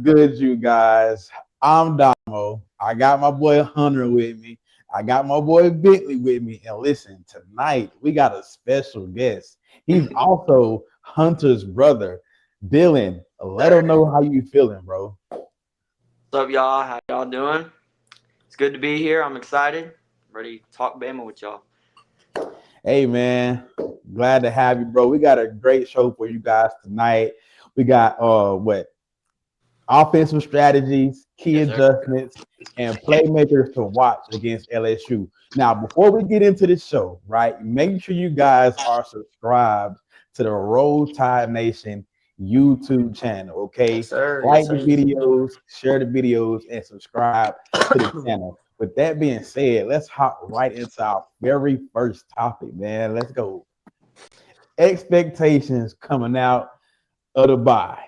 good, you guys? I'm Domo. I got my boy Hunter with me. I got my boy Bentley with me. And listen, tonight we got a special guest. He's also Hunter's brother, Dylan. Let him know how you feeling, bro. What's up, y'all? How y'all doing? It's good to be here. I'm excited. Ready to talk Bama with y'all. Hey, man. Glad to have you, bro. We got a great show for you guys tonight. We got offensive strategies, key adjustments, and playmakers to watch against LSU. Now, before we get into the show, right, make sure you guys are subscribed to the Roll Tide Nation YouTube channel, okay? Yes, sir. Like Yes, the sir. videos, share the videos, and subscribe to the channel. With that being said, let's hop right into our very first topic, man. Let's go. Expectations coming out of the bye.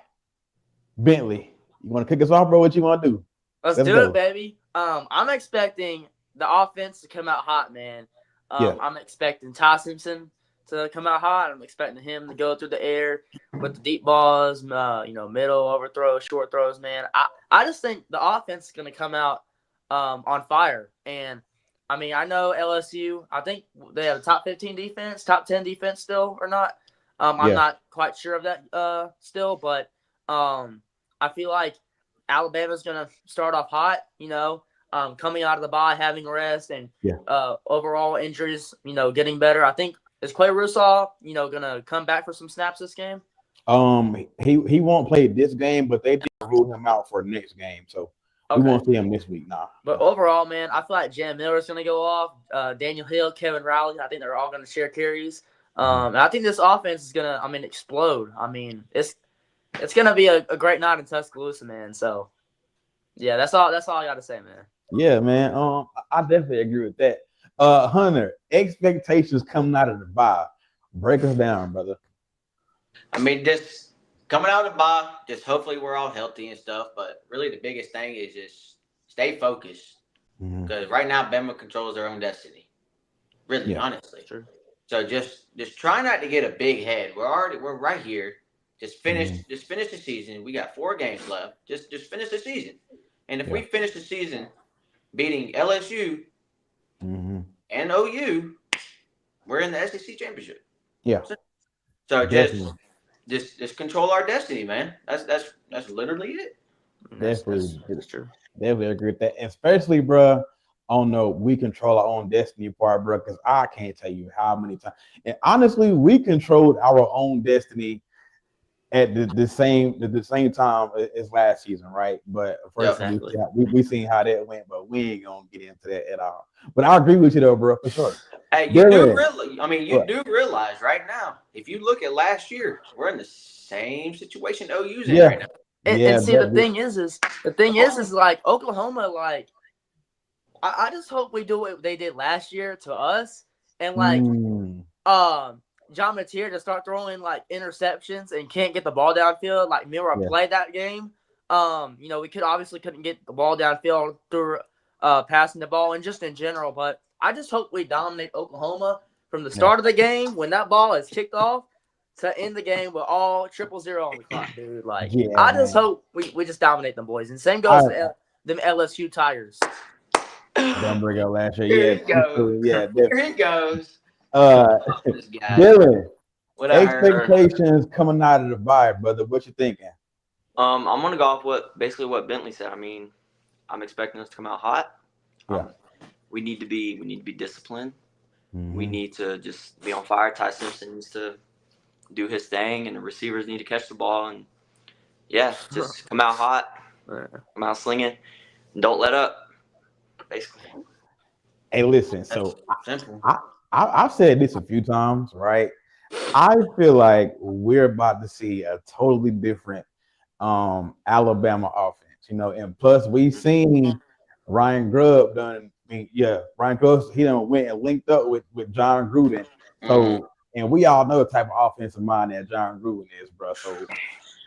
Bentley, you want to kick us off, bro? What you want to do? Let's do it, baby. I'm expecting the offense to come out hot, man. I'm expecting Ty Simpson to come out hot. I'm expecting him to go through the air with the deep balls, middle overthrows, short throws, man. I just think the offense is going to come out on fire. And, I mean, I know LSU, I think they have a top 15 defense, top 10 defense still or not. I'm not quite sure of that still, but I feel like Alabama's going to start off hot, coming out of the bye, having rest, and overall injuries, getting better. I think, is Clay Russaw, going to come back for some snaps this game? He won't play this game, but they did rule him out for next game, so we won't see him this week now. But overall, man, I feel like Jam Miller's going to go off. Daniel Hill, Kevin Riley, I think they're all going to share carries. And I think this offense is going to, explode. It's gonna be a great night in Tuscaloosa, man. So, yeah, that's all I got to say, man. Yeah, man. I definitely agree with that. Hunter, expectations coming out of the bye. Break us down, brother. Just coming out of the bye, just hopefully we're all healthy and stuff. But really, the biggest thing is just stay focused because right now Bama controls their own destiny. Really, honestly. Sure. So just try not to get a big head. We're right here. Just finish the season. We got 4 games left. Just finish the season. And if we finish the season beating LSU and OU, we're in the SEC championship. Yeah. So just control our destiny, man. That's literally it. Definitely, that's true. Definitely agree with that. And especially, bro, on the we control our own destiny part, bro, because I can't tell you how many times. And honestly, we controlled our own destiny at the same time as last season, right? But first, we seen how that went, but we ain't gonna get into that at all. But I agree with you though, bro, for sure. Hey, you do realize right now, if you look at last year, we're in the same situation OU's in right now. And see, the thing is like Oklahoma, like I just hope we do what they did last year to us, and like John Mateer to start throwing like interceptions and can't get the ball downfield like Mira played that game. We couldn't get the ball downfield through passing the ball and just in general. But I just hope we dominate Oklahoma from the start of the game when that ball is kicked off to end the game with all 0-0 on the clock, dude. Like I just hope we just dominate them boys. And same goes to them LSU Tigers. Don't bring up last year. Here he goes. Here he goes. Dylan, expectations coming out of the bye, brother. What you thinking? I'm gonna go off what Bentley said. I'm expecting us to come out hot. We need to be disciplined. We need to just be on fire. Ty Simpson needs to do his thing, and the receivers need to catch the ball. And just come out hot, come out slinging, and don't let up. Basically. Hey, listen. So I've said this a few times, right? I feel like we're about to see a totally different Alabama offense, and plus we've seen Ryan Grubb done. Ryan Grubb, he done went and linked up with John Gruden. So, and we all know the type of offensive mind that John Gruden is, bro. So,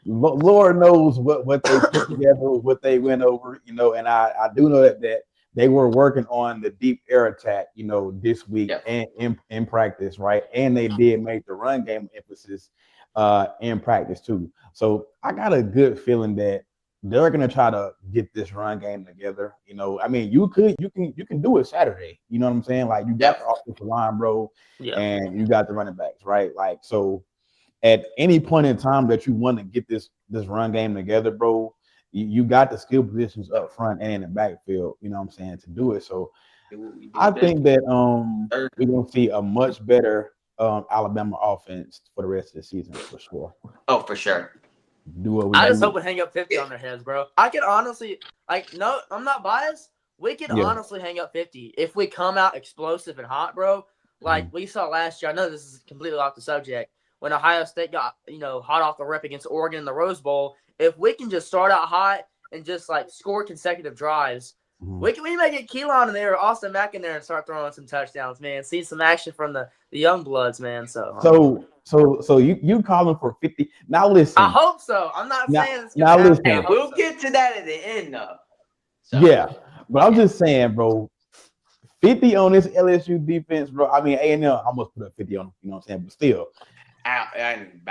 Lord knows what they put together, what they went over, and I do know that they were working on the deep air attack, this week and in practice, right? And they did make the run game emphasis in practice too. So I got a good feeling that they're gonna try to get this run game together. You know, I mean, you can do it Saturday. You know what I'm saying? Like you got the offensive line, bro, and you got the running backs, right? Like so, at any point in time that you want to get this run game together, bro, you got the skill positions up front and in the backfield. You know what I'm saying, to do it. So I think that we're gonna see a much better Alabama offense for the rest of the season for sure. Oh, for sure. Do what we I do. just hope it hang up 50 on their heads, bro. I could honestly, no, I'm not biased. We could honestly hang up 50 if we come out explosive and hot, bro. Like we saw last year. I know this is completely off the subject. When Ohio State got, hot off the rip against Oregon in the Rose Bowl, if we can just start out hot and just like score consecutive drives, we may get Keelan in there, or Austin Mack in there, and start throwing some touchdowns, man. See some action from the young bloods, man. So you calling for 50? Now listen. I hope so. I'm not saying it's gonna happen. Listen. We'll get to that at the end, though. So, yeah, but I'm just saying, bro. 50 on this LSU defense, bro. I mean, A&M almost put up 50 on them. You know what I'm saying? But still.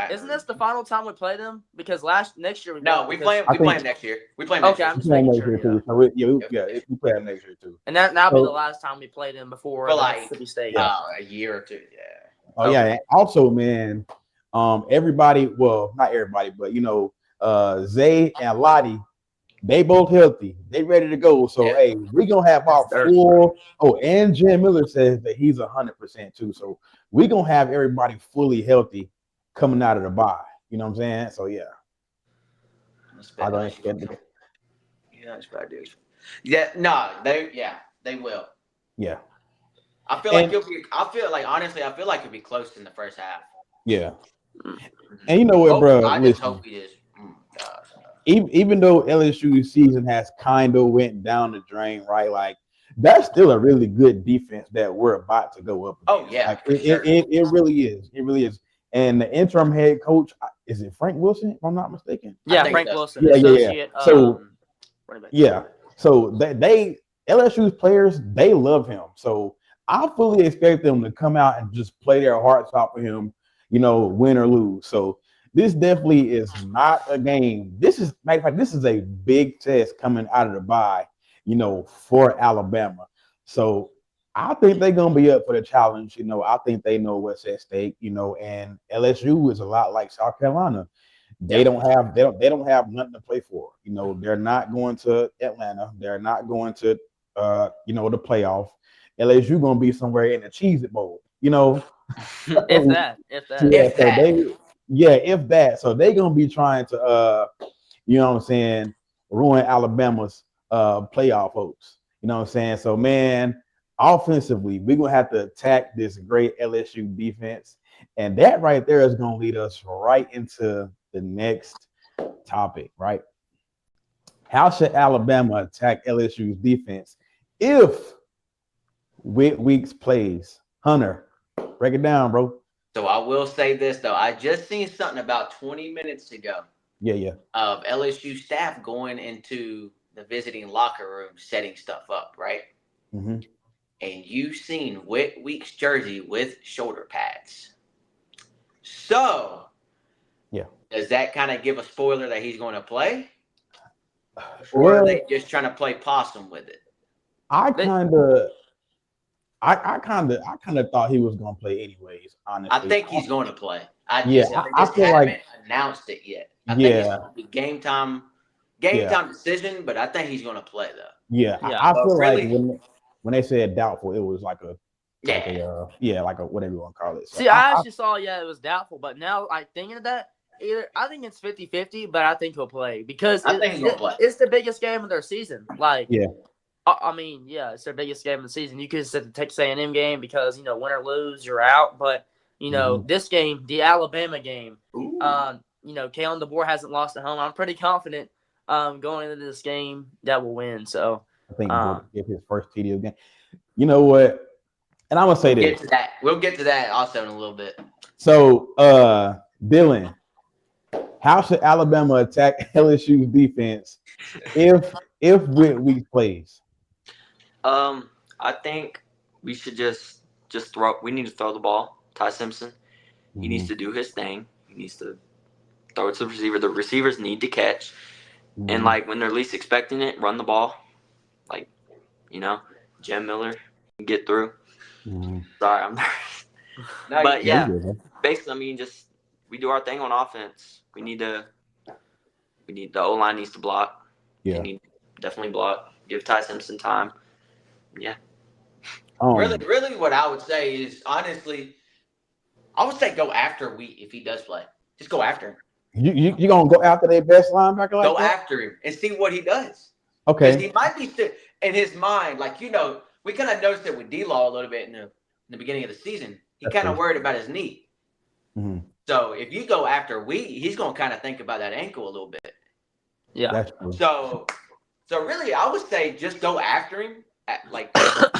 Isn't this the final time we play them? Because next year we play them next year. We play them next year. I'm just making sure. So we play them next year too. And that'll be the last time we play them before Mississippi State. A year or two. Yeah. Oh yeah. And also, man, everybody. Well, not everybody, but Zay and Lottie. They both healthy. They ready to go. So hey, we gonna have our full. Oh, and Jen Miller says that he's 100% too. So we gonna have everybody fully healthy coming out of the bye. You know what I'm saying? So yeah. I don't expect it. Yeah, that's bad news. Yeah, no, they will. Yeah. I feel like honestly, I feel like it'll be close in the first half. Yeah. And you know what, bro? I just hope we just. Even though LSU's season has kind of went down the drain, right? Like that's still a really good defense that we're about to go up against. Oh yeah, like, it really is. It really is. And the interim head coach, is it Frank Wilson? If I'm not mistaken. Yeah, Frank Wilson. Yeah. So so they LSU's players, they love him. So I fully expect them to come out and just play their hearts out for him, win or lose. So this definitely is not a game. This is, matter of fact, this is a big test coming out of the bye, for Alabama. So I think they're gonna be up for the challenge. I think they know what's at stake. And LSU is a lot like South Carolina. They don't have nothing to play for. They're not going to Atlanta. They're not going to the playoff. LSU gonna be somewhere in the Cheez-It Bowl. If that. If that. So they're gonna be trying to ruin Alabama's playoff hopes. You know what I'm saying? So man, offensively, we're gonna have to attack this great LSU defense. And that right there is gonna lead us right into the next topic, right? How should Alabama attack LSU's defense if Weeks plays? Hunter, break it down, bro. So I will say this though. I just seen something about 20 minutes ago. Yeah. Of LSU staff going into the visiting locker room, setting stuff up, right? Mm-hmm. And you've seen Weeks jersey with shoulder pads. So, does that kind of give a spoiler that he's going to play, or are they just trying to play possum with it? I kind of thought he was going to play anyways. Honestly, I think he's going to play. I feel like announced it yet. I think it's a game time decision, but I think he's going to play though. Yeah. I feel like when they said doubtful, it was like a whatever you want to call it. So see, I actually saw it was doubtful, but now thinking of that, I think it's 50-50, but I think he'll play because I think he's going to play. It's the biggest game of their season. It's their biggest game of the season. You could say the Texas A&M game because win or lose, you're out. But this game, the Alabama game, Kalen DeBoer hasn't lost at home. I'm pretty confident going into this game that we'll win. So I think he'll get his first TD game. You know what? And I'm gonna say this. We'll get to that also in a little bit. So, Dylan, how should Alabama attack LSU's defense if Weeks plays? I think we should just throw. We need to throw the ball. Ty Simpson, he needs to do his thing. He needs to throw it to the receiver. The receivers need to catch. and like when they're least expecting it, run the ball. Like, Jam Miller get through. Sorry, I'm nervous. But yeah, basically, I mean, just we do our thing on offense. The O line needs to block. Yeah, they need definitely block. Give Ty Simpson time. Yeah. Really, what I would say is honestly, I would say go after Wheat if he does play. Just go after him. You gonna go after their best linebacker like that? Go after him and see what he does. Okay. Because he might be still in his mind, like we kind of noticed it with D-Law a little bit in the beginning of the season. He kind of worried about his knee. Mm-hmm. So if you go after Wheat, he's gonna kind of think about that ankle a little bit. Yeah. So really, I would say just go after him.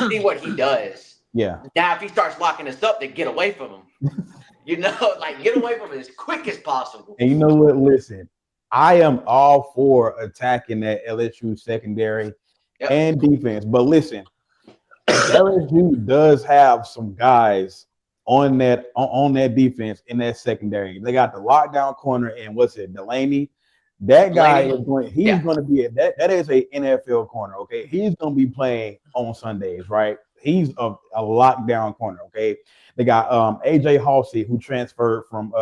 See what he does. Yeah. Now, if he starts locking us up, then get away from him. Get away from him as quick as possible. And you know what? Listen, I am all for attacking that LSU secondary and defense. But listen, LSU does have some guys on that defense in that secondary. They got the lockdown corner and Delaney. That guy is going. He's going to be that is a NFL corner. Okay, he's going to be playing on Sundays, right? He's a lockdown corner. Okay, they got AJ Halsey, who transferred from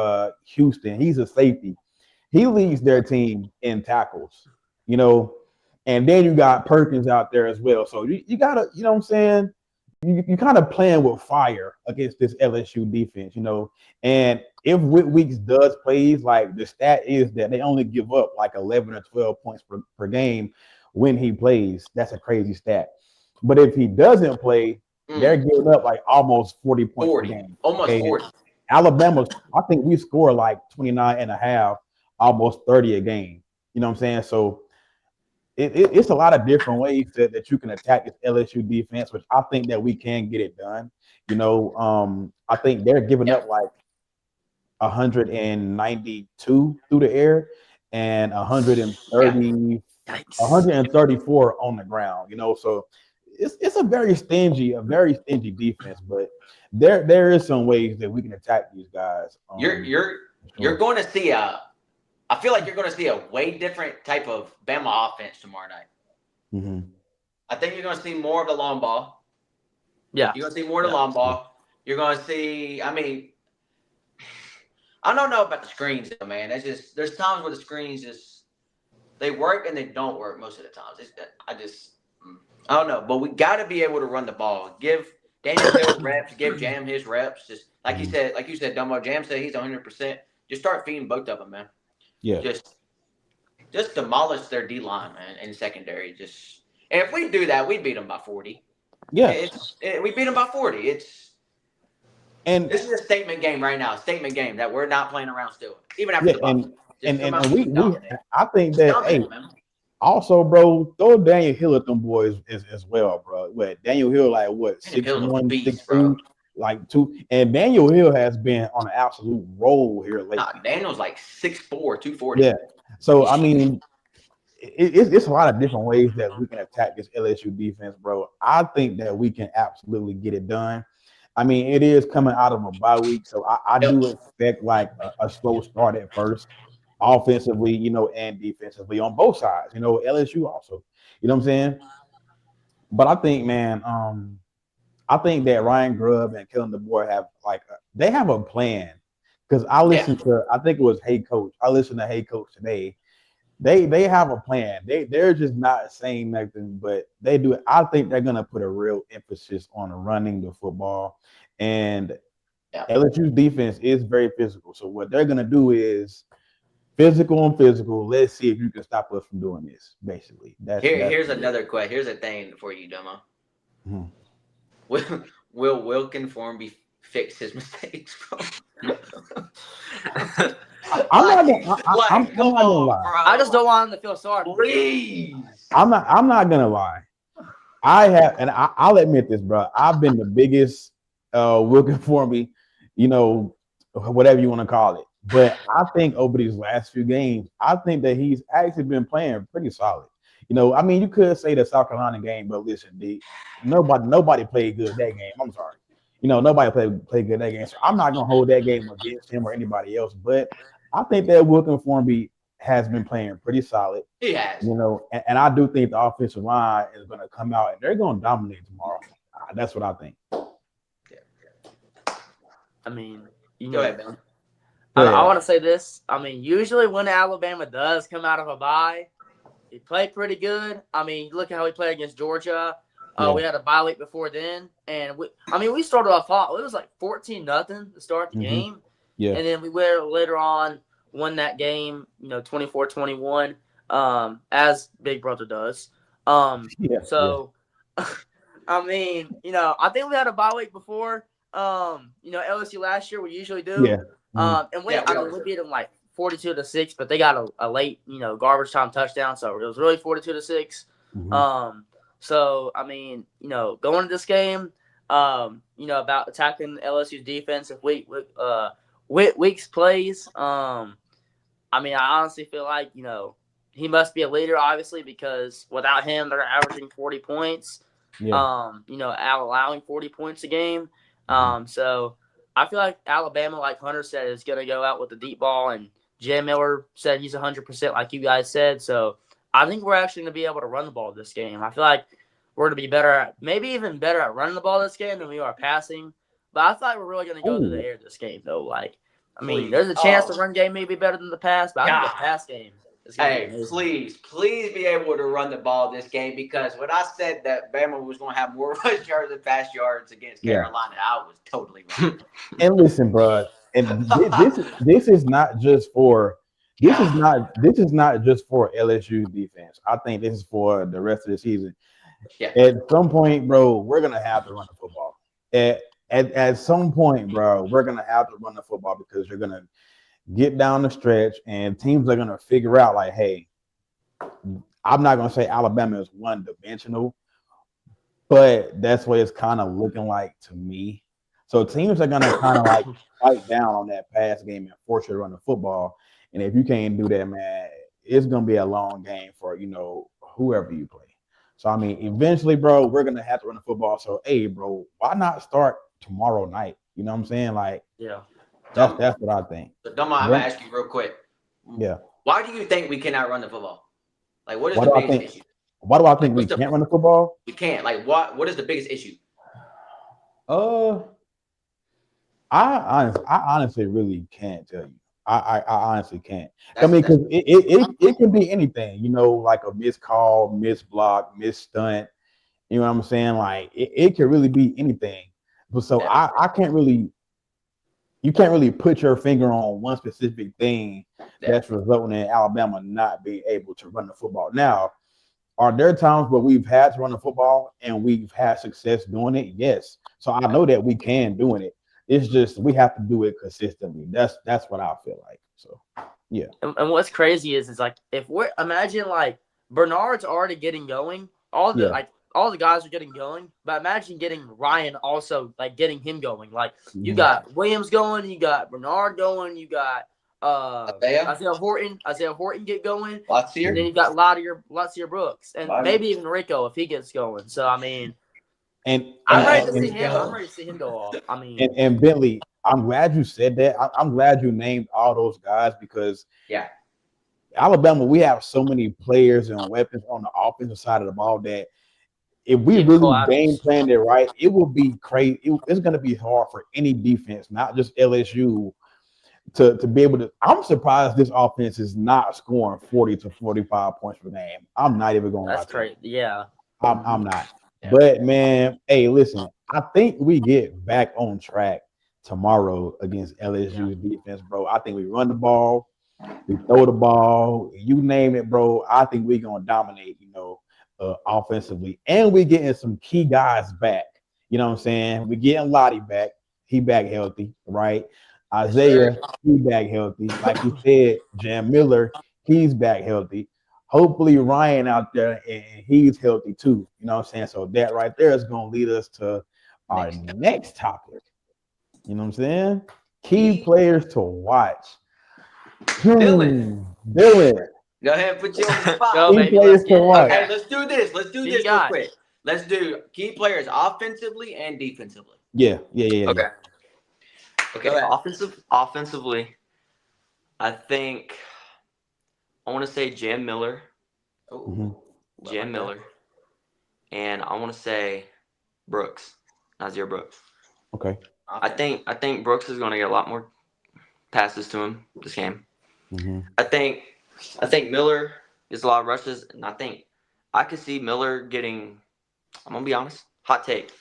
Houston. He's a safety. He leads their team in tackles. And then you got Perkins out there as well. So you gotta, you know what I'm saying? You kind of playing with fire against this LSU defense, And if Weeks does plays, like the stat is that they only give up like 11 or 12 points per game when he plays. That's a crazy stat. But if he doesn't play, they're giving up like almost 40 points per game. Almost 40. Alabama, I think we score like 29 and a half, almost 30 a game. You know what I'm saying? So it's a lot of different ways that you can attack this LSU defense, which I think that we can get it done. I think they're giving up like 192 through the air and 134 on the ground. So it's a very stingy defense, but there is some ways that we can attack these guys. You're going to see I feel like you're going to see a way different type of Bama offense tomorrow night. Mm-hmm. I think you're going to see more of the long ball. Yeah. You're going to see more of the long ball. You're going to see, I don't know about the screens, though, man. There's times where the screens they work and they don't work most of the times. I don't know. But we got to be able to run the ball. Give Daniel Hill reps. Give Jam his reps. Just like you said, Domo. Jam said he's 100%. Just start feeding both of them, man. Yeah. Just demolish their D line, man, and secondary. And if we do that, we beat them by 40. Yeah. We beat them by 40. This is a statement game right now. A statement game that we're not playing around still, even after the ball. I think that also, bro, throw Daniel Hill at them boys as well, bro. Daniel Hill 6'1", 6'2", like 2, and Daniel Hill has been on an absolute roll here lately. Daniel's like 6'4", 240. Yeah. So it's a lot of different ways that we can attack this LSU defense, bro. I think that we can absolutely get it done. It is coming out of a bye week, so I do expect like a slow start at first, offensively, and defensively on both sides. LSU also, you know what I'm saying? But I think, man, I think that Ryan Grubb and Kellen DeBoer have they have a plan. Because I listened to, I think it was Hey Coach. I listened to Hey Coach today. They have a plan. They're just not saying nothing, but they do. I think they're gonna put a real emphasis on running the football, and LSU's defense is very physical. So what they're gonna do is physical on physical. Let's see if you can stop us from doing this. Basically, here's another question. Here's a thing for you, Domo. Mm-hmm. Will Wilkin fix his mistakes, bro? I'm not gonna lie. I just don't want him to feel sorry. Please. I'm not gonna lie. I have, and I'll admit this, bro. I've been the biggest Wilkin Formby, whatever you want to call it. But I think over these last few games, I think that he's actually been playing pretty solid. You could say the South Carolina game, but listen, nobody played good that game. I'm sorry. Nobody played good that game. So I'm not gonna hold that game against him or anybody else. But I think that Wilkin Formby has been playing pretty solid. He has. And I do think the offensive line is going to come out and they're going to dominate tomorrow. That's what I think. I mean, Go ahead, man. I want to say this. I mean, usually when Alabama does come out of a bye, he played pretty good. I mean, look at how he played against Georgia. We had a bye week before then, and we started off hot. It was like 14-0 to start the game, and then we later on won that game, 24-21, as Big Brother does. So, I mean, I think we had a bye week before. LSU last year we usually do. And we beat them like 42-6, but they got a late, garbage time touchdown, so it was really 42-6. So I mean, going to this game, about attacking LSU's defense if Weeks plays. I mean, I honestly feel like he must be a leader, obviously, because without him, they're averaging 40 points. Allowing 40 points a game. So I feel like Alabama, like Hunter said, is going to go out with the deep ball, and Jay Miller said he's 100%, like you guys said. So I think we're actually going to be able to run the ball this game. I feel like we're going to be better, maybe even better at running the ball this game than we are passing. But I thought we're really going to go to the air this game, though. Like, I mean, there's a chance the run game may be better than the pass, but I think the pass game is going to be amazing. Please be able to run the ball this game, because when I said that Bama was going to have more rush yards than pass yards against Carolina, I was totally wrong. And listen, bro, and this is not just for this is not just for LSU defense. I think this is for the rest of the season. Yeah. At some point, bro, we're gonna have to run the football. At some point, bro, we're gonna have to run the football, because you're gonna get down the stretch and teams are gonna figure out, like, hey, I'm not gonna say Alabama is one-dimensional, but that's what it's kind of looking like to me. So teams are gonna kind of like fight down on that pass game and force you to run the football. And if you can't do that, man, it's gonna be a long game for whoever you play. So I mean, eventually, bro, we're gonna have to run the football. So hey, bro, why not start tomorrow night? You know what I'm saying? Like, that's what I think. So Domo, I'm gonna ask you real quick. Yeah. Why do you think we cannot run the football? Like, what is the biggest issue? Why do I think we can't run the football? We can't. Like, what is the biggest issue? I honestly really can't tell you. I honestly can't. I mean, because it can be anything, like a missed call, missed block, missed stunt. You know what I'm saying? Like it can really be anything. But so I can't really. You can't really put your finger on one specific thing that's resulting in Alabama not being able to run the football. Now, are there times where we've had to run the football and we've had success doing it? Yes. So I know that we can doing it. It's just we have to do it consistently. That's what I feel like. So, yeah. And what's crazy is like if we're imagine like Bernard's already getting going, all the guys are getting going, but imagine getting Ryan also like getting him going. Like you got Williams going, you got Bernard going, you got Isaiah Horton get going, and then you got Lattier Brooks, and maybe even Rico if he gets going. So I mean. And I'm ready to see him. I'm ready to see him go off. I mean, and Bentley, I'm glad you said that. I'm glad you named all those guys, because Alabama, we have so many players and weapons on the offensive side of the ball that if we really game planned it right, it will be crazy. It's going to be hard for any defense, not just LSU, to be able to. I'm surprised this offense is not scoring 40 to 45 points per game. I'm not even going to. That's crazy. Yeah, I'm not. Yeah. But man, hey, listen, I think we get back on track tomorrow against LSU's defense, bro. I think we run the ball, we throw the ball, you name it, bro. I think we're gonna dominate, offensively, and we're getting some key guys back. You know what I'm saying? We're getting Lottie back. He back healthy, right? Isaiah, he back healthy. Like you said, Jam Miller, he's back healthy. Hopefully Ryan out there and he's healthy too. You know what I'm saying? So that right there is going to lead us to our next topic. You know what I'm saying? Key players to watch. Dylan. Go ahead and put you on the spot. Key players to watch. Okay, let's do this. Let's do this real quick. Let's do key players offensively and defensively. Yeah. Okay. Offensively, I think want to say Jam Miller. Ooh, Jam Miller. And I want to say Brooks. Nazir Brooks. Okay. I think Brooks is going to get a lot more passes to him this game. I think Miller gets a lot of rushes, and I could see Miller getting. I'm gonna be honest. Hot take.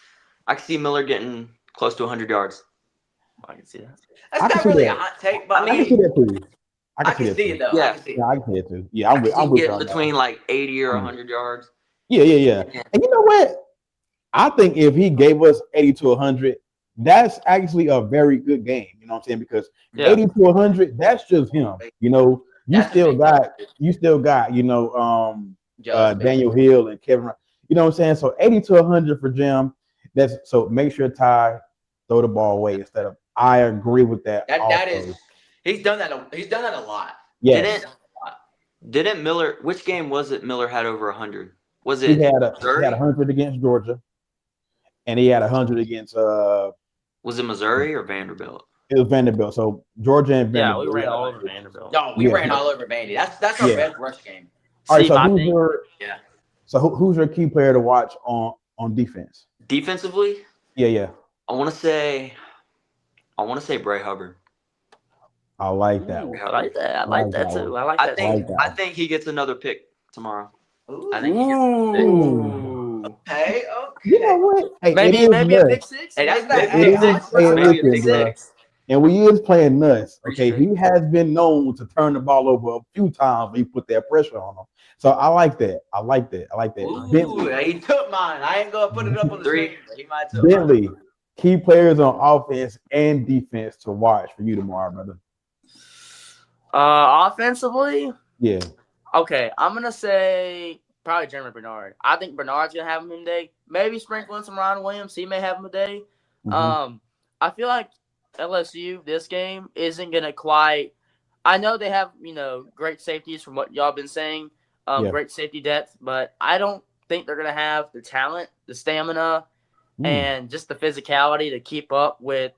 I could see Miller getting close to 100 yards. I can see that. That's not really a hot take, but I can see that too. I can see it though. Yeah. I can see it. Yeah, I can see it too. Yeah, I'm I'm with getting you between like 80 or 100 yards. Yeah. And you know what? I think if he gave us 80 to 100, that's actually a very good game. You know what I'm saying? Because 80 to 100, that's just him. You know, you still got, Daniel Hill and Kevin. You know what I'm saying? So 80 to 100 for Jim. So make sure Ty throw the ball away instead of. I agree with that. That is, he's done that. He's done that a lot. Yes. Didn't Miller? Which game was it? Miller had over 100. Was it? He had 100 against Georgia, and he had 100 against. Was it Missouri or Vanderbilt? It was Vanderbilt. So Georgia and Vanderbilt. Yeah, we ran all over Vanderbilt. No, we ran all over Vandy. That's our best rush game. All right. So who's your key player to watch on defense? Defensively? Yeah. I want to say Bray Hubbard. I like that. I like that. I like that too. I like that. I think he gets another pick tomorrow. Ooh. I think he gets another pick. Okay. You know what? Hey, maybe a big six. Hey, that's Maybe a big six. And we is playing nuts. Okay, he has been known to turn the ball over a few times when you put that pressure on him. So I like that. Ooh, he took mine. I ain't gonna put it up on the screen. He might took Bentley, key players on offense and defense to watch for you tomorrow, brother. Offensively, yeah. Okay, I'm gonna say probably Jeremy Bernard. I think Bernard's gonna have him in day. Maybe sprinkling some Ron Williams. He may have him a day. I feel like LSU this game isn't gonna quite. I know they have great safeties from what y'all been saying, great safety depth, but I don't think they're gonna have the talent, the stamina, and just the physicality to keep up with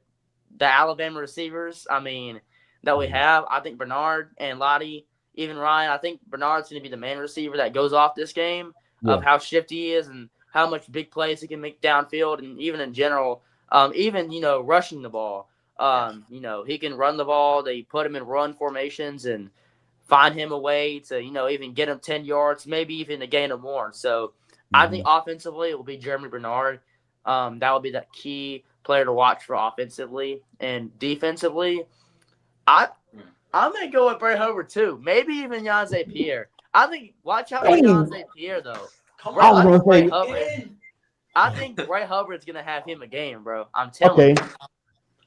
the Alabama receivers. I mean, that we have. I think Bernard and Lottie, even Ryan. I think Bernard's going to be the main receiver that goes off this game of how shifty he is and how much big plays he can make downfield and even in general, even rushing the ball. He can run the ball. They put him in run formations and find him a way to even get him 10 yards, maybe even to gain him more. So I think offensively it will be Jeremy Bernard. That will be that key player to watch for offensively and defensively. I'm going to go with Bray Hubbard, too. Maybe even Yonze Pierre. I think, watch out for Yonze Pierre, though. I think Bray Hubbard's going to have him a game, bro. I'm telling you.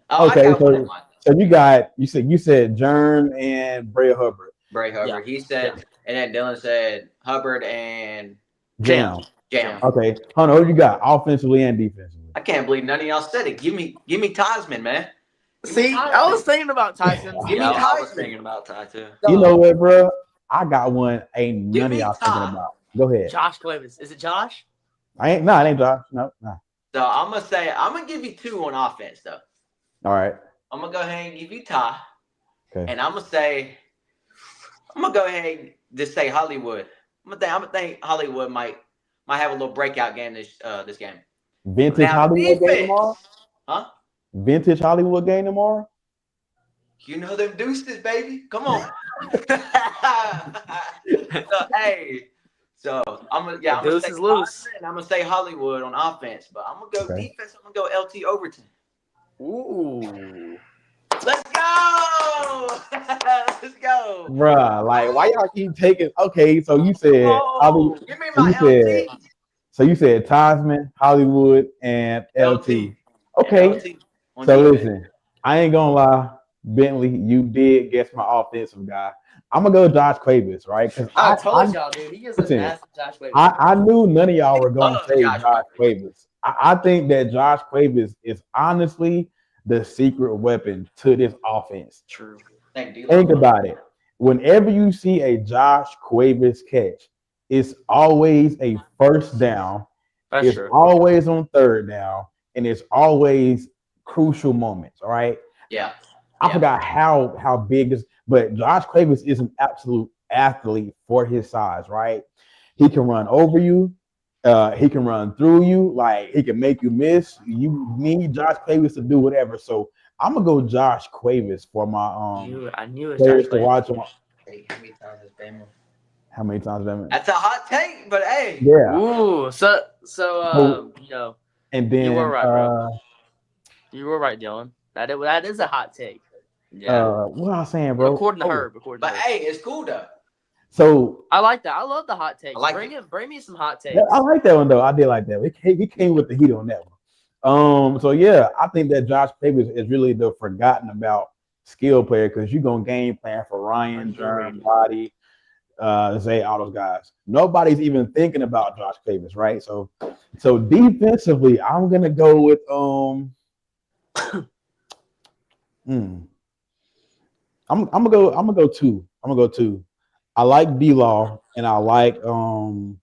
Okay, so you said Jern and Bray Hubbard. Bray Hubbard. Yeah. He said, and then Dylan said Hubbard and Jam. Okay. Hold on, what you got? Offensively and defensively. I can't believe none of y'all said it. Give me Tasman, man. See, I was thinking about Tyson. I was thinking about Ty too. You know what, bro? I got one. Ain't none of y'all thinking about. Go ahead. Josh Clevis. Is it Josh? It ain't Josh. No. So I'm gonna give you two on offense though. All right. I'm gonna go ahead and give you Ty. Okay. And I'm gonna go ahead and just say Hollywood. I'm gonna think Hollywood might have a little breakout game this game. Vintage Hollywood game tomorrow? Huh? Vintage Hollywood game tomorrow? You know them deuces, baby. Come on. So I'm gonna say loose. And I'm gonna say Hollywood on offense, but I'm gonna go defense. I'm gonna go LT Overton. Ooh. Let's go. Let's go. Bruh, like why y'all keep taking so you said give me my LT. So you said Tasman, Hollywood, and LT. Okay. LT. So listen, I ain't gonna lie, Bentley, you did guess my offensive guy. I'm gonna go Josh Cuevas, right? Because I told y'all, dude, he is a massive Josh Cuevas. I knew none of y'all were gonna say Josh Cuevas. I think that Josh Cuevas is honestly the secret weapon to this offense. True. Think about it. Whenever you see a Josh Cuevas catch, it's always a first down. It's always on third down, and it's always crucial moments. All right. Yeah. I forgot how big this, but Josh Cuevas is an absolute athlete for his size, right? He can run over you. He can run through you. Like, he can make you miss. You need Josh Cuevas to do whatever. So I'm gonna go Josh Cuevas for my I knew it was players Josh to watch. Hey, how many times has Bama? How many times have That's a hot take, but hey. Yeah. Ooh, so And you were then right, bro. You were right, Dylan. That is a hot take. Yeah. what I was saying, bro? According to Herb. But hey, it's cool though. So I like that. I love the hot takes. I like it. Bring me some hot takes. I like that one though. I did like that. He came with the heat on that one. So yeah, I think that Josh Davis is really the forgotten about skill player because you're gonna game plan for Ryan, Jerm, Body, Zay, all those guys. Nobody's even thinking about Josh Davis, right? So defensively, I'm gonna go with I'm gonna go two. I'm gonna go two. I like D-Law and I like no,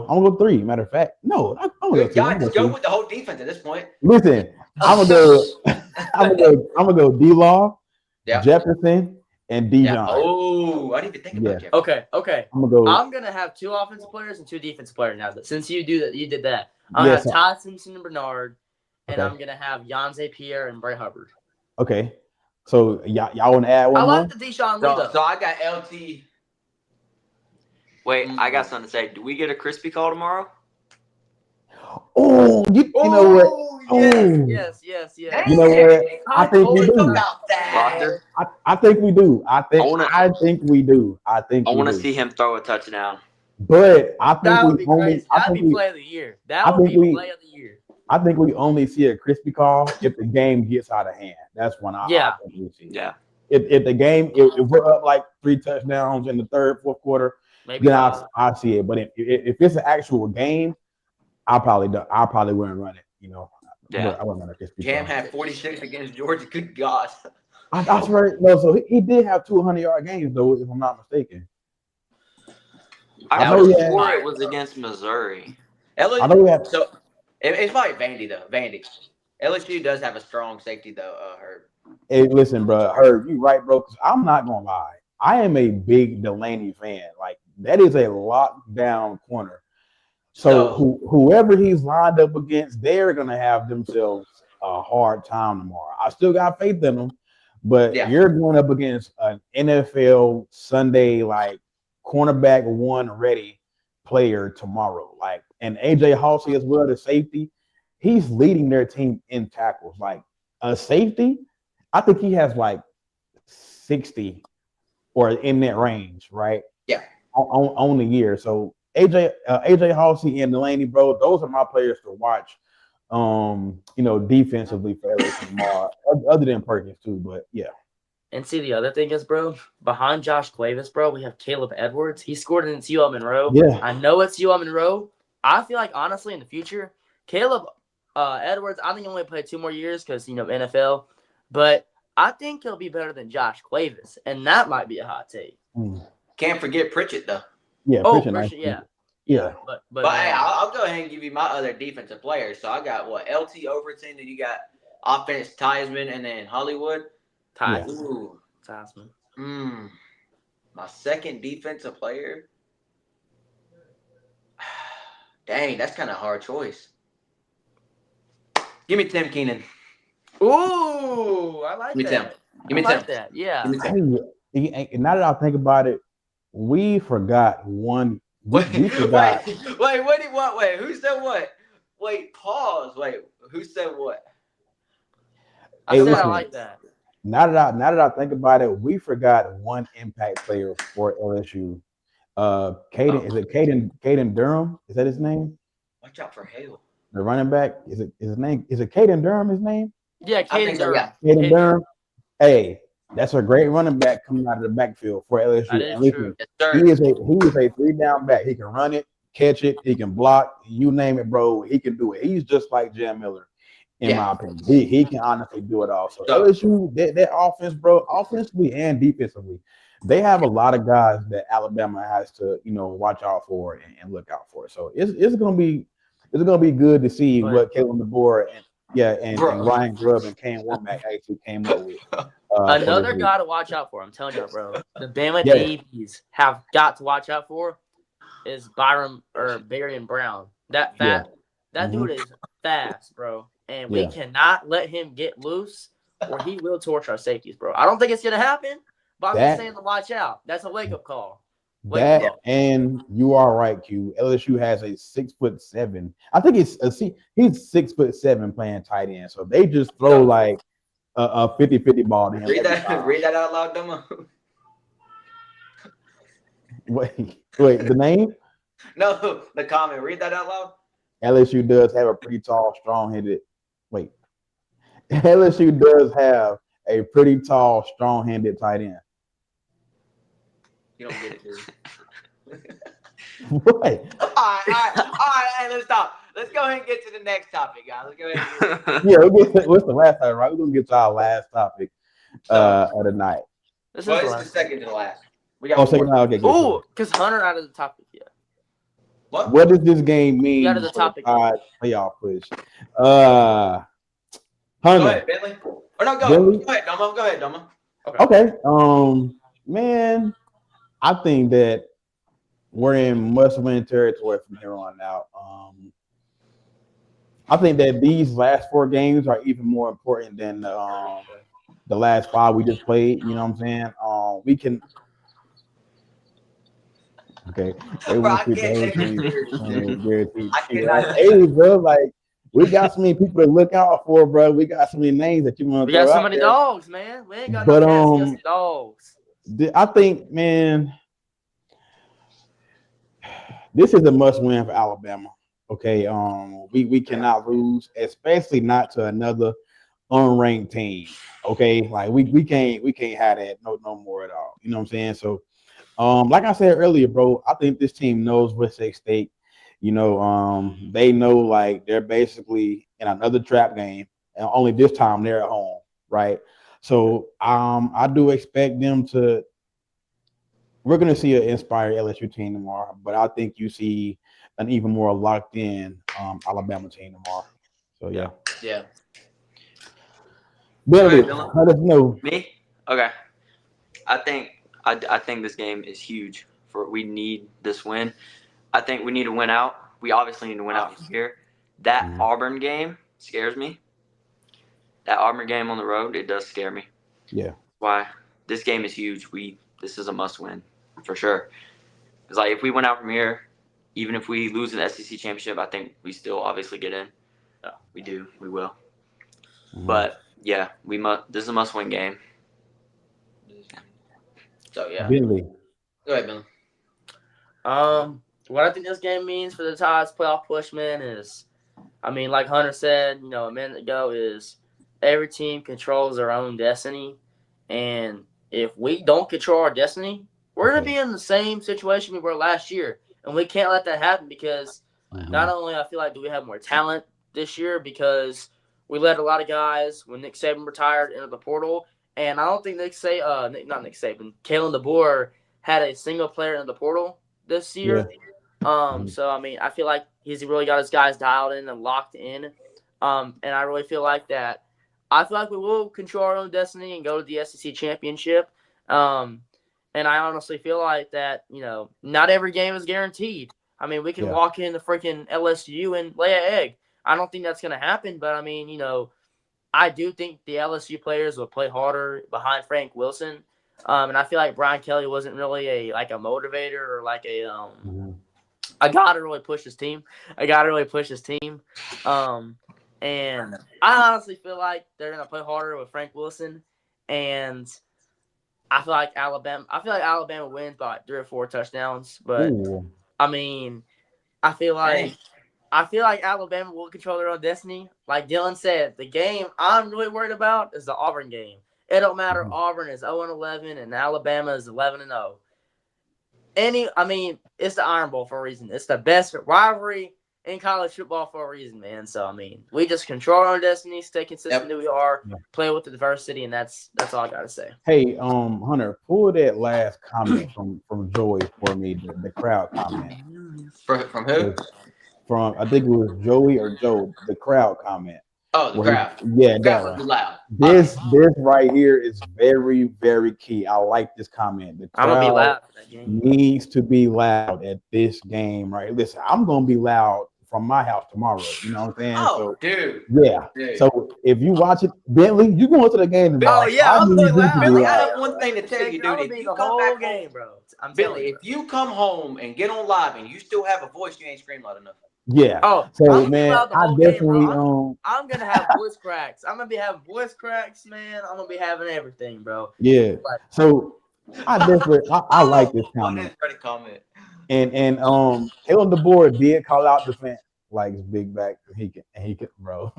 I'm gonna go three. Matter of fact, no, I'm gonna go two. Y'all just go with the whole defense at this point. Listen, I'm gonna go D-Law, Jefferson, and Dijon. Yeah. Oh, I didn't even think about Jefferson. Okay. I'm gonna have two offensive players and two defensive players now. Since you did that. I'm gonna have Todd Simpson and Bernard, and I'm gonna have Yanze Pierre and Bray Hubbard. Okay. So y'all want to add one more? I like the Deshaun Lee though. So I got LT. Wait, I got something to say. Do we get a crispy call tomorrow? Oh, you know what? Yes. You know what? I think we do. About that. I think we do. I think we do. I want to see him throw a touchdown. But I think that would we be only. crazy. That'd be play of the year. That would be play of the year. I think we only see a crispy call if the game gets out of hand. That's when I think we see. Yeah. If the game, if we're up like 3 touchdowns in the third, fourth quarter, maybe then I see it. But if it's an actual game, I probably wouldn't run it. You know. Yeah. I wouldn't run a crispy Cam call. had 46 against Georgia. Good God. I swear, no. So he did have 200-yard games though, if I'm not mistaken. I know it was against Missouri. LSU, so it's probably Vandy though. Vandy. LSU does have a strong safety though. Herb. Hey, listen, bro. Herb, you right, bro. Cause I'm not gonna lie. I am a big Delaney fan. Like, that is a lockdown corner. So whoever he's lined up against, they're gonna have themselves a hard time tomorrow. I still got faith in them, but you're going up against an NFL Sunday like cornerback one ready player tomorrow. Like, and AJ Halsey as well, the safety, he's leading their team in tackles. Like, a safety, I think he has like 60 or in that range, right? Yeah. On the year. So AJ Halsey and Delaney, bro, those are my players to watch. Defensively for LSU tomorrow, other than Perkins too. But yeah. And see, the other thing is, bro, behind Josh Cuevas, bro, we have Caleb Edwards. He scored against UL Monroe. Yeah. I know it's UL Monroe. I feel like, honestly, in the future, Caleb Edwards, I think he'll only play 2 more years because, NFL. But I think he'll be better than Josh Cuevas, and that might be a hot take. Can't forget Pritchett, though. Yeah, Pritchett, yeah. Yeah. But hey, I'll go ahead and give you my other defensive players. So I got LT Overton, and you got offense Theismann, and then Hollywood. Theismann. My second defensive player. Dang, that's kind of a hard choice. Give me Tim Keenan. Ooh, I like that. Give me Tim. That. Yeah. Now that I think about it, we forgot one. Wait, who said what? Wait, pause. Wait, who said what? I like that. Now that I think about it, we forgot one impact player for LSU. Caden Durham? Is that his name? Watch out for Hale. The running back? Is it Caden Durham his name? Yeah, Caden Durham. Caden Durham. Hey, that's a great running back coming out of the backfield for LSU. That is true. He is a 3-down back. He can run it, catch it, he can block, you name it, bro. He can do it. He's just like Jam Miller, in my opinion. He can honestly do it all. So LSU, their offense, bro, offensively and defensively, they have a lot of guys that Alabama has to, watch out for and look out for. So it's gonna be good to see what Kalen DeBoer and Ryan Grubb and Cam Womack actually came up with. Another guy to watch out for. I'm telling you, bro. The Bama Yeah. DBs have got to watch out for is Barian Brown. That dude is fast, bro. And we cannot let him get loose or he will torch our safeties, bro. I don't think it's gonna happen, but I'm just saying to watch out. That's a wake-up call. And you are right, Q. LSU has a 6'7". I think he's 6'7" playing tight end. So they just throw like a 50-50 ball to him. Read that out loud, Domo. Wait, the name? No, the comment. Read that out loud. LSU does have a pretty tall, strong-handed. Wait. LSU does have a pretty tall, strong-handed tight end. You don't get it, dude. What? All right. Hey, let's stop. Let's go ahead and get to the next topic, guys. Let's go ahead. What's the last topic, right? We're gonna get to our last topic of the night. It's the second to the last. We got second. Okay. Ooh, because Hunter out of the topic yet. What does this game mean? Out of the topic. Playoff push. Hunter. Go ahead, Bentley. Or no, Bentley? Go ahead, Domo. Okay. Man, I think that we're in must-win territory from here on out. I think that these last 4 games are even more important than the last 5 we just played. You know what I'm saying? We can. Okay. I cannot. Hey, bro, like we got so many people to look out for, bro. We got so many names that you want to. We got so many dogs, man. We ain't got no dogs. I think, man, this is a must-win for Alabama. Okay, we cannot lose, especially not to another unranked team. Okay, like we can't have that no more at all. You know what I'm saying? So, like I said earlier, bro, I think this team knows what's at stake. You know, they know like they're basically in another trap game, and only this time they're at home, right? So, I do expect them to. We're going to see an inspired LSU team tomorrow, but I think you see an even more locked in Alabama team tomorrow. So yeah. Billy, let us know. Me? Okay. I think this game is huge. We need this win. I think we need to win out. We obviously need to win out here. That Auburn game scares me. That Auburn game on the road, it does scare me. Yeah. Why? This game is huge. This is a must win. For sure. It's like if we went out from here, even if we lose an SEC championship, I think we still obviously get in. We do. We will. But yeah, this is a must-win game. So yeah. Billy. Go ahead, Billy. What I think this game means for the Tides playoff push, man, is, I mean, like Hunter said, a minute ago, is every team controls their own destiny, and if we don't control our destiny, we're going to be in the same situation we were last year, and we can't let that happen because not only I feel like do we have more talent this year because we let a lot of guys when Nick Saban retired into the portal, and I don't think Kalen DeBoer had a single player in the portal this year. Yeah. So I mean, I feel like he's really got his guys dialed in and locked in, and I really feel like that. I feel like we will control our own destiny and go to the SEC championship. And I honestly feel like that, not every game is guaranteed. I mean, we can walk into freaking LSU and lay an egg. I don't think that's going to happen, but I mean, I do think the LSU players will play harder behind Frank Wilson. And I feel like Brian Kelly wasn't really a motivator or like a guy to really push his team. And I honestly feel like they're going to play harder with Frank Wilson. And I feel like Alabama wins by 3 or 4 touchdowns. But, I mean, I feel like Alabama will control their own destiny. Like Dylan said, the game I'm really worried about is the Auburn game. It don't matter. Auburn is 0-11 and Alabama is 11-0. It's the Iron Bowl for a reason. It's the best rivalry in college football for a reason, man. So, I mean, we just control our own destiny, stay consistent who we are, play with the diversity, and that's all I got to say. Hey, Hunter, pull that last comment from Joey for me, the crowd comment. From who? From, I think it was Joey or Joe, the crowd comment. Oh, the crowd. Yeah, The that crowd right. was loud. This right here is very, very key. I like this comment. The I'm gonna be crowd loud for that game. needs to be loud at this game, right? Listen, I'm gonna be loud from my house tomorrow. You know what I'm saying? Oh, So dude. yeah. Dude. So if you watch it, Bentley, you going to the game tomorrow. Oh yeah, I I'm need gonna be you to loud. be Billy, I loud. have one thing to tell you, dude. I'm gonna be the whole game, bro. I'm telling Billy, you, if you come home and get on live and you still have a voice, you ain't screaming loud enough. Yeah. Oh, So I'm gonna be man, loud the I whole game, definitely bro. I'm gonna have voice cracks. I'm gonna be having voice cracks, man. I'm gonna be having everything, bro. yeah. Like, So I definitely I like this comment. That's a comment. And Kalen DeBoer did call out the fan like his big back. He can bro.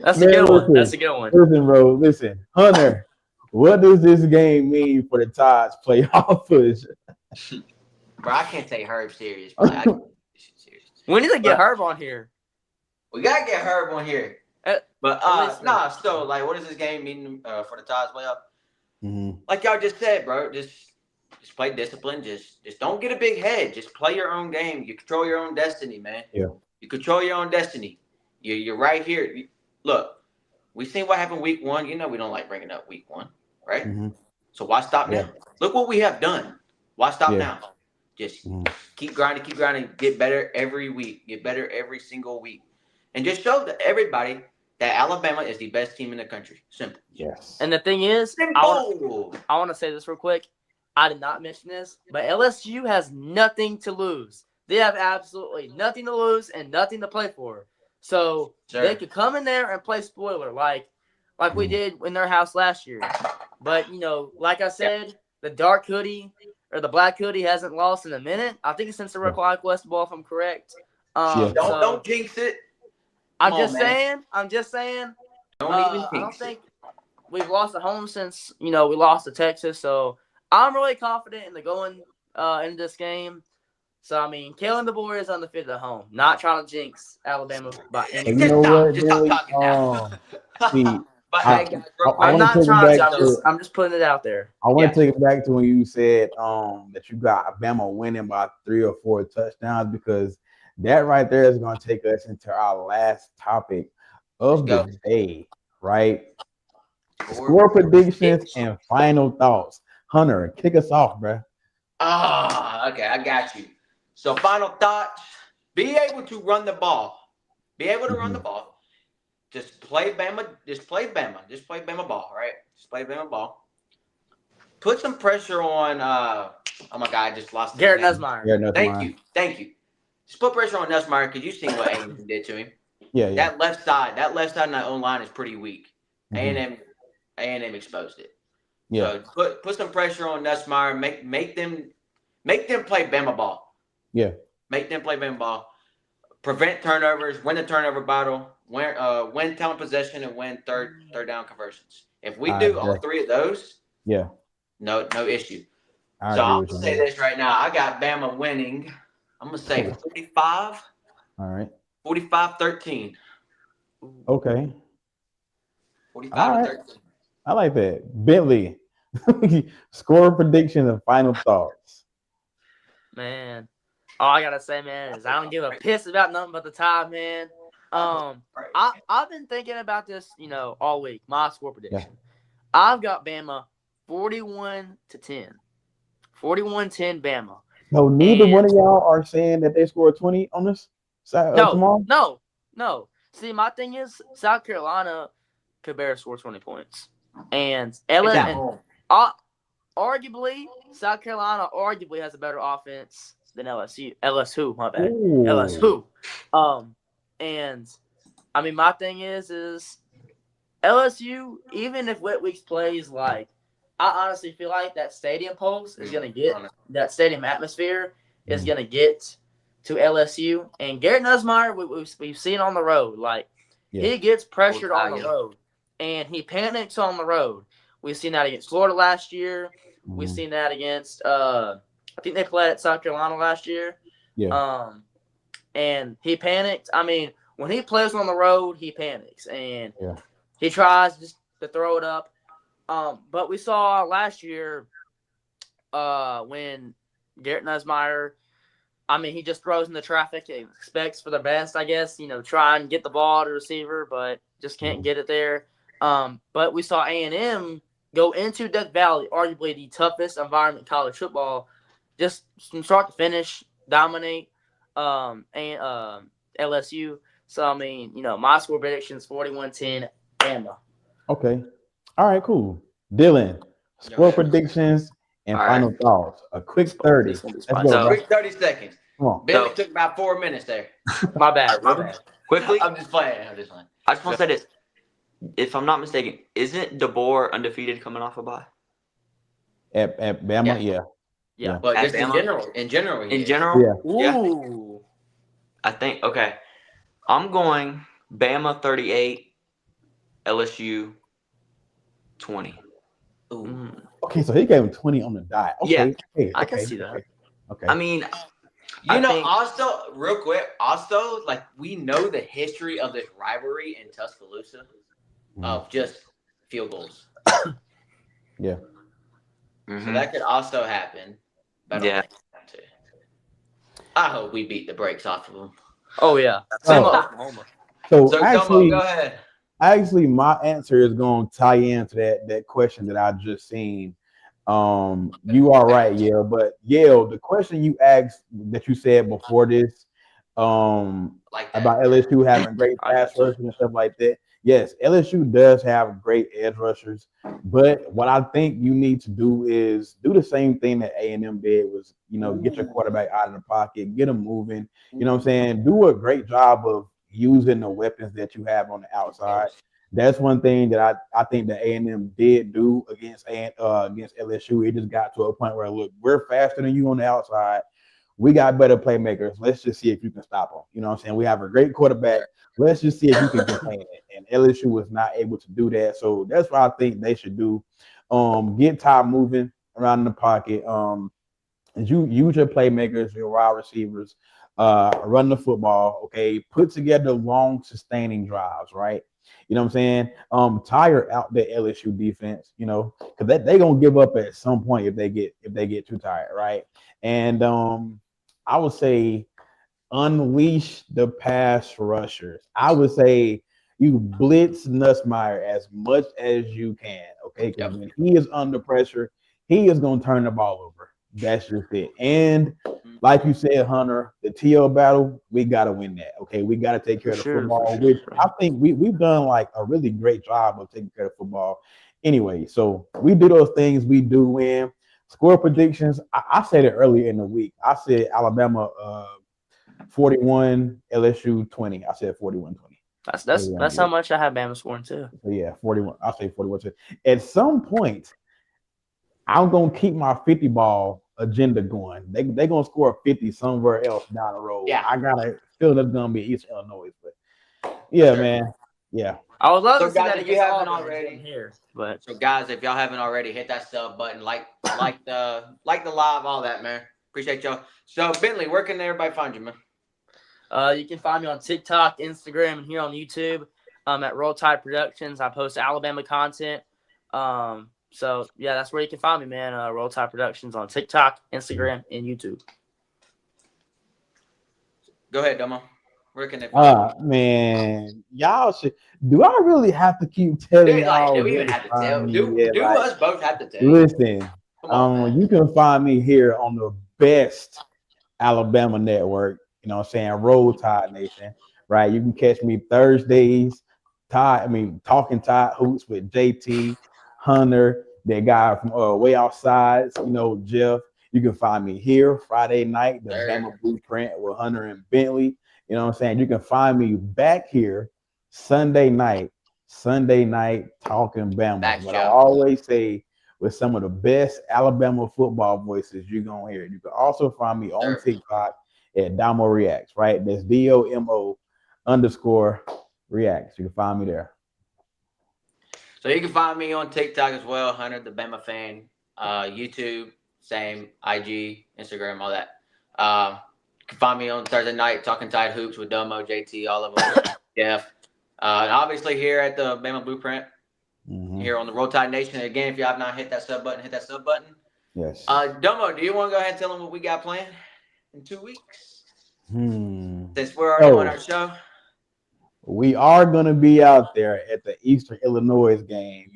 that's a good one. That's a good one. Listen, bro. Listen, Hunter. What does this game mean for the Tides playoff push? Bro, I can't take Herb serious, bro. Serious. We need to get Herb on here. We gotta get Herb on here. But nah, so like, what does this game mean for the Tides playoff? Mm-hmm. Like y'all just said, bro. Just play discipline. Just don't get a big head. Just play your own game. You control your own destiny, man. Yeah. You control your own destiny. You're right here. Look, we seen what happened week 1. You know we don't like bringing up week 1, right? Mm-hmm. So why stop now? Look what we have done. Why stop now? Just keep grinding, get better every week, get better every single week. And just show to everybody that Alabama is the best team in the country. Simple. Yes. And the thing is, I want to say this real quick. I did not mention this, but LSU has nothing to lose. They have absolutely nothing to lose and nothing to play for. So they could come in there and play spoiler like we did in their house last year. But, you know, like I said, the dark hoodie or the black hoodie hasn't lost in a minute. I think it's since the Real West Ball, if I'm correct. Don't jinx it. I'm just saying. Don't even I don't think we've lost at home since, you know, we lost to Texas. So I'm really confident in the going in this game. So, I mean, Kalen DeBoer is undefeated at home. Not trying to jinx Alabama by any means. You know what? Just stop talking now. See, I'm not trying to. I'm just putting it out there. I want to take it back to when you said that you got Bama winning by 3 or 4 touchdowns, because that right there is going to take us into our last topic of the day, right? Score predictions and final thoughts. Hunter, kick us off, bro. Okay, I got you. So final thoughts: be able to run the ball. Just play Bama. Just play Bama ball, right? Just play Bama ball. Put some pressure on. Oh my God, I just lost Garrett Nussmeier. Thank you. Just put pressure on Nussmeier because you've seen what A&M did to him. Yeah. That left side in that own line is pretty weak. A&M exposed it. Yeah. So put some pressure on Nussmeier. Make them play Bama ball. Yeah. Make them play Bama ball. Prevent turnovers. Win the turnover battle. Win time possession and win third down conversions. If we do all 3 of those, no issue. So I'm gonna say this right now. I got Bama winning. I'm gonna say 45. All right. 45-13. Okay. 45-13. I like that. Bentley, score prediction and final thoughts. Man, all I gotta say, man, is I don't give a piss about nothing but the Tide, man. I've been thinking about this, you know, all week. My score prediction. Yeah. I've got Bama 41-10. 41-10 Bama. No, neither one of y'all are saying that they scored 20 on this tomorrow? No. See, my thing is South Carolina could bear score 20 points. And arguably, South Carolina has a better offense than LSU. LSU, my bad. Ooh. LSU. And I mean, my thing is LSU, even if Wet Weeks plays, like, I honestly feel like that stadium pulse is going to get, that stadium atmosphere is going to get to LSU. And Garrett Nussmeier, we've seen on the road, like, he gets pressured on the road, and he panics on the road. We've seen that against Florida last year. We've seen that against, I think they played at South Carolina last year. Yeah. And he panicked. I mean, when he plays on the road, he panics, and he tries just to throw it up. But we saw last year when Garrett Nussmeier I mean, he just throws in the traffic and expects for the best, I guess. Try and get the ball to receiver, but just can't get it there. But we saw A&M go into Death Valley, arguably the toughest environment in college football, just from start to finish, dominate LSU. So, I mean, my score prediction is 41-10, Bama. Okay. All right, cool. Dylan, score predictions and final thoughts. A quick 30. Let's go. Quick 30 seconds. Come on. Billy took about 4 minutes there. My bad. Quickly. I'm just playing. I just want to say this. If I'm not mistaken, isn't DeBoer undefeated coming off a bye? At Bama, yeah. But just Bama? in general. Yeah. Ooh. I think, okay. I'm going Bama 38, LSU 20. Ooh. Okay, so he gave him 20 on the dot. Okay, I can see that. Okay. I mean, also, real quick, like, we know the history of this rivalry in Tuscaloosa of just field goals. Yeah. So that could also happen. But I hope we beat the brakes off of them. Oh, yeah. Same Oklahoma. So actually, go ahead. Actually, my answer is going to tie into that question that I just seen. You are right, Yale. But Yale, the question you asked that you said before this, about LSU having great pass rushers and stuff like that. Yes, LSU does have great edge rushers, but what I think you need to do is do the same thing that A&M did was, get your quarterback out of the pocket, get him moving. You know what I'm saying? Do a great job of using the weapons that you have on the outside. That's one thing that I think that A&M did do against LSU. It just got to a point where, look, we're faster than you on the outside. We got better playmakers. Let's just see if you can stop them. You know what I'm saying? We have a great quarterback. Let's just see if you can contain it. And LSU was not able to do that. So that's what I think they should do. Get Ty moving around in the pocket. You use your playmakers, your wide receivers, run the football, okay? Put together long, sustaining drives, right? You know what I'm saying? Tire out the LSU defense, because they're gonna give up at some point if they get too tired, right? And I would say unleash the pass rushers. I would say you blitz Nussmeier as much as you can, okay? Because when he is under pressure, he is gonna turn the ball over. That's just it. And like you said, Hunter, the TL battle, we gotta win that. Okay, we gotta take care of the football. Which I think we've done like a really great job of taking care of football. Anyway, so we do those things. We do win. Score predictions. I said it earlier in the week. I said Alabama 41, LSU 20. I said 41-20. That's how much I have Bama scoring too. So yeah, 41. I'll say 41-20. At some point, I'm gonna keep my 50 ball agenda going. They're gonna score 50 somewhere else down the road. Yeah. I gotta feel that's gonna be East Illinois, but yeah, man. Yeah. I would love to see guys, that if you haven't already here. But so guys, if y'all haven't already, hit that sub button, like the live, all that, man. Appreciate y'all. So Bentley, where can everybody find you, man? You can find me on TikTok, Instagram, and here on YouTube. At Roll Tide Productions. I post Alabama content. So yeah, that's where you can find me, man. Roll Tide Productions on TikTok, Instagram, and YouTube. Go ahead, Domo. Where can they find you? Man, y'all should. Do I really have to keep telling y'all? Do we even have to tell? Do us both have to tell? Listen, you can find me here on the best Alabama network. You know what I'm saying? Roll Tide Nation, right? You can catch me Thursdays. Talking Tide Hoops with JT, Hunter, that guy from way outside. Jeff. You can find me here Friday night, the Bama BluePrint with Hunter and Bentley. You know what I'm saying? You can find me back here Sunday night talking Bama. But I always say with some of the best Alabama football voices you're going to hear. You can also find me on TikTok at Domo Reacts, right? That's DOMO _reacts. You can find me there. So you can find me on TikTok as well, Hunter the Bama fan. YouTube, same, IG, Instagram, all that. You can find me on Thursday night talking Tide Hoops with Domo, JT, all of them, Jeff. And obviously here at the Bama BluePrint, here on the Roll Tide Nation. Again, if you have not hit that sub button, hit that sub button. Yes. Domo, do you want to go ahead and tell them what we got planned? in 2 weeks? Hmm. Since we're already on our show. We are going to be out there at the Eastern Illinois game,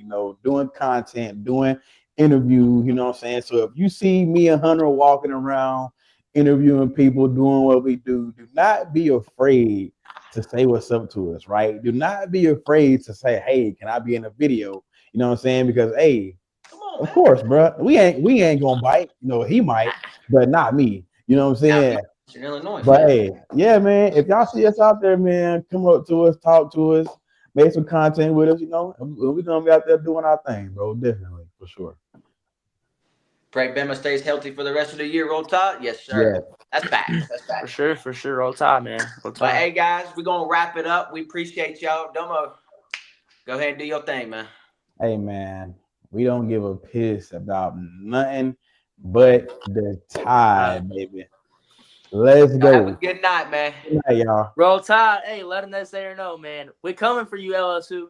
doing content, doing interviews, you know what I'm saying? So if you see me and Hunter walking around, interviewing people, doing what we do not be afraid to say what's up to us, right? Do not be afraid to say, hey, can I be in a video? You know what I'm saying? Because, hey, of course, bro, we ain't going to bite. He might, but not me. You know what I'm saying? Illinois, but hey, yeah, man, if y'all see us out there, man, come up to us, talk to us, make some content with us, we're gonna be out there doing our thing, bro. Definitely, for sure. Pray Bama stays healthy for the rest of the year. Roll Tide, yes, sir. Yeah. That's facts. That's facts. For sure. Roll Tide, man. Roll Tide. But hey, guys, we're gonna wrap it up. We appreciate y'all. Domo, go ahead and do your thing, man. Hey, man, we don't give a piss about nothing but the Tide, baby. Let's go. Have a good night, man. Good night, y'all. Roll Tide. Hey, let them that say or no, man. We're coming for you, LSU.